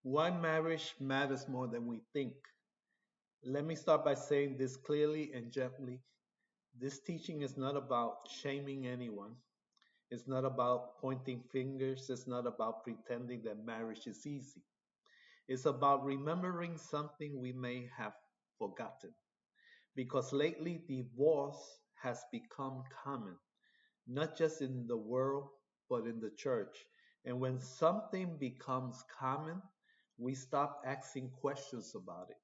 Why marriage matters more than we think. Let me start by saying this clearly and gently. This teaching is not about shaming anyone. It's not about pointing fingers. It's not about pretending that marriage is easy. It's about remembering something we may have forgotten. Because lately, divorce has become common, not just in the world, but in the church. And when something becomes common, we stop asking questions about it.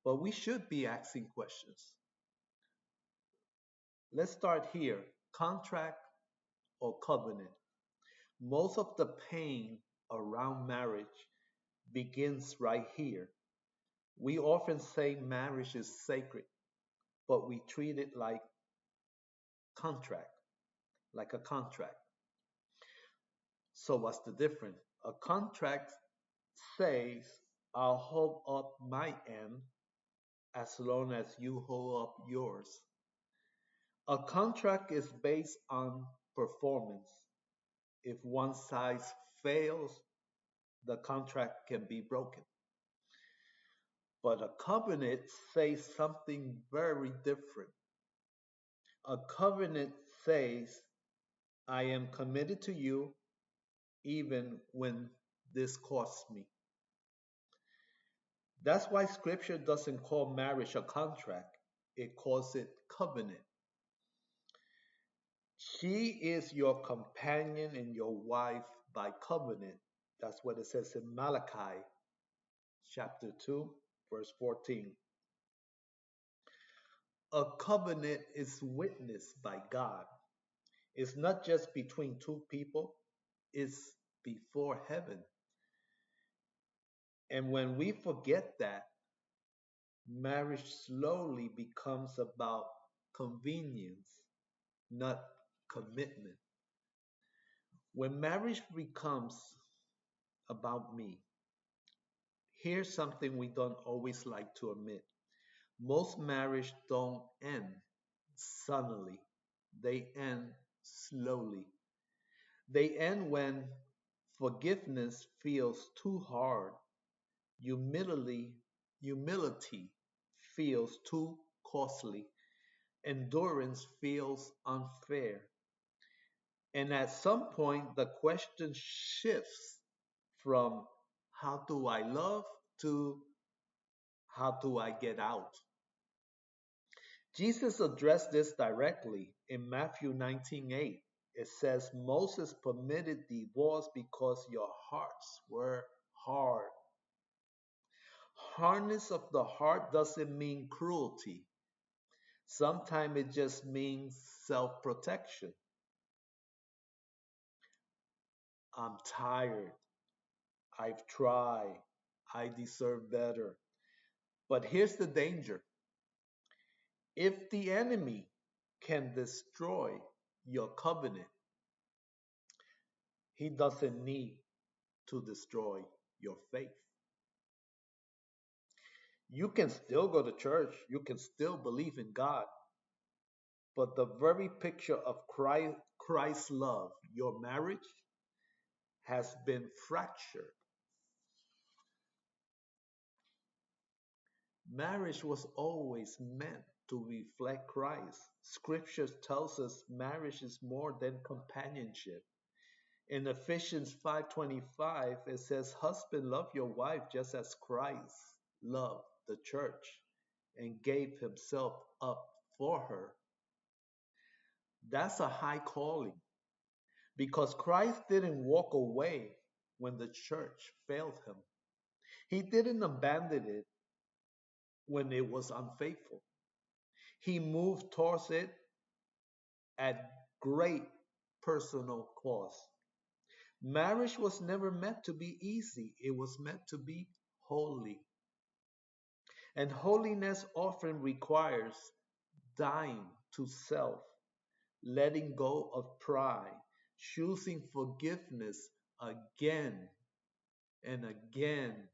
But we should be asking questions. Let's start here. Contract or covenant. Most of the pain around marriage begins right here. We often say marriage is sacred, but we treat it contract, like a contract. So what's the difference? A contract says I'll hold up my end as long as you hold up yours. A contract is based on performance. If one side fails, the contract can be broken. But a covenant says something very different. A covenant says, I am committed to you even when this costs me. That's why scripture doesn't call marriage a contract, it calls it covenant. She is your companion and your wife by covenant. That's what it says in Malachi chapter 2, verse 14. A covenant is witnessed by God. It's not just between two people, it's before heaven. And when we forget that, marriage slowly becomes about convenience, not commitment. When marriage becomes about me, here's something we don't always like to admit. Most marriage don't end suddenly. They end slowly. They end when forgiveness feels too hard, humility, humility feels too costly, endurance feels unfair. And at some point, the question shifts from how do I love to how do I get out? Jesus addressed this directly in Matthew 19:8. It says, Moses permitted divorce because your hearts were hard. Hardness of the heart doesn't mean cruelty. Sometimes it just means self protection. I'm tired. I've tried. I deserve better. But here's the danger. If the enemy can destroy your covenant, he doesn't need to destroy your faith. You can still go to church, you can still believe in God, but the very picture of Christ's love, your marriage, has been fractured. Marriage was always meant to reflect Christ. Scripture tells us marriage is more than companionship. In Ephesians 5:25 it says, "Husband, love your wife just as Christ loved the church and gave himself up for her." That's a high calling because Christ didn't walk away when the church failed him. He didn't abandon it when it was unfaithful. He moved towards it at great personal cost. Marriage was never meant to be easy, it was meant to be holy. And holiness often requires dying to self, letting go of pride, choosing forgiveness again and again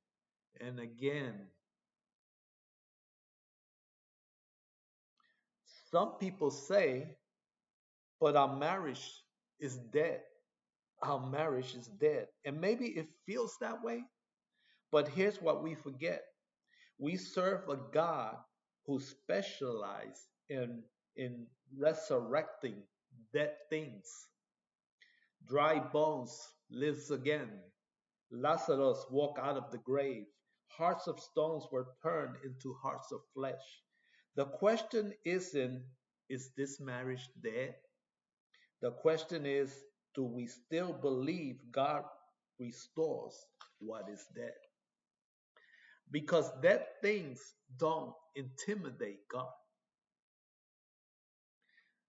and again. Some people say, but our marriage is dead. Our marriage is dead. And maybe it feels that way, But here's what we forget: we serve a God who specializes in resurrecting dead things. Dry bones lives again. Lazarus walked out of the grave. Hearts of stones were turned into hearts of flesh. The question isn't, is this marriage dead? The question is, do we still believe God restores what is dead? Because dead things don't intimidate God.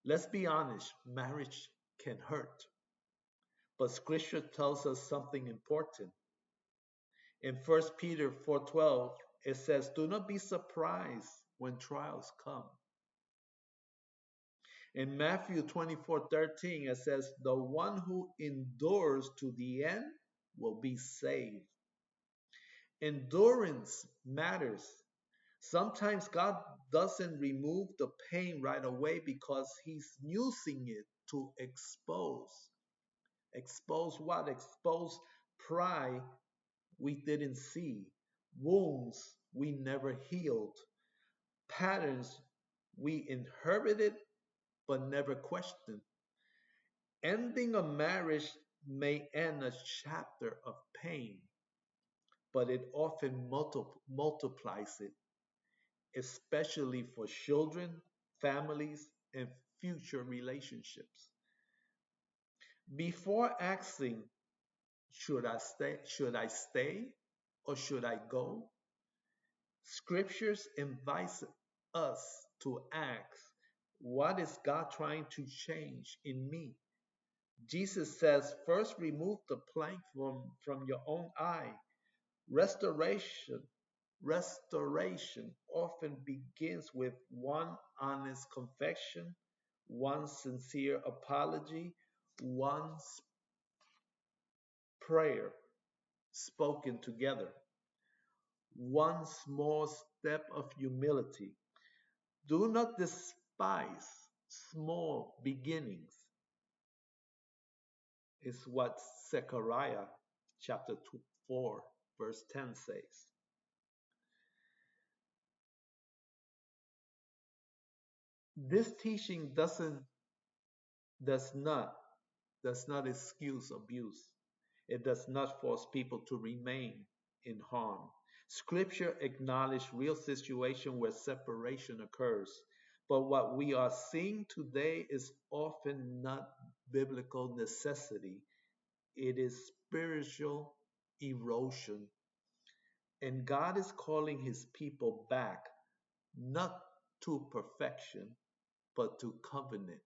Let's be honest, marriage can hurt. But scripture tells us something important. In 1 Peter 4:12, it says, "Do not be surprised when trials come." In Matthew 24:13, it says, "The one who endures to the end will be saved." Endurance matters. Sometimes God doesn't remove the pain right away because He's using it to expose. Expose what? Expose pride we didn't see, wounds we never healed, patterns we inherited but never questioned. Ending a marriage may end a chapter of pain, but it often multiplies it, especially for children, families, and future relationships. Before asking, should I stay or should I go? Scriptures invites us to ask, what is God trying to change in me? Jesus says, first remove the plank from your own eye. Restoration, restoration often begins with one honest confession, one sincere apology, one prayer spoken together, one small step of humility. Do not despise small beginnings, is what Zechariah chapter 4, verse 10 says. This teaching does not does not excuse abuse. It does not force people to remain in harm. Scripture acknowledges real situation where separation occurs. But what we are seeing today is often not biblical necessity. It is spiritual erosion. And God is calling his people back, not to perfection, but to covenant.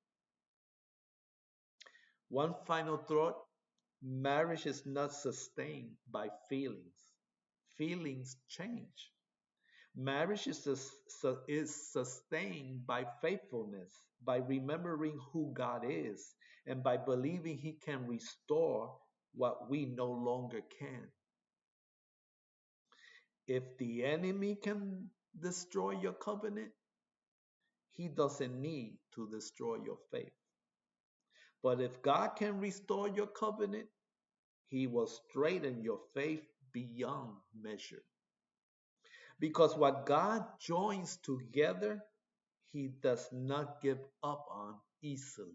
One final thought: marriage is not sustained by feelings. Feelings change. Marriage is sustained by faithfulness, by remembering who God is, and by believing He can restore what we no longer can. If the enemy can destroy your covenant, he doesn't need to destroy your faith. But if God can restore your covenant, he will straighten your faith beyond measure. Because what God joins together, he does not give up on easily.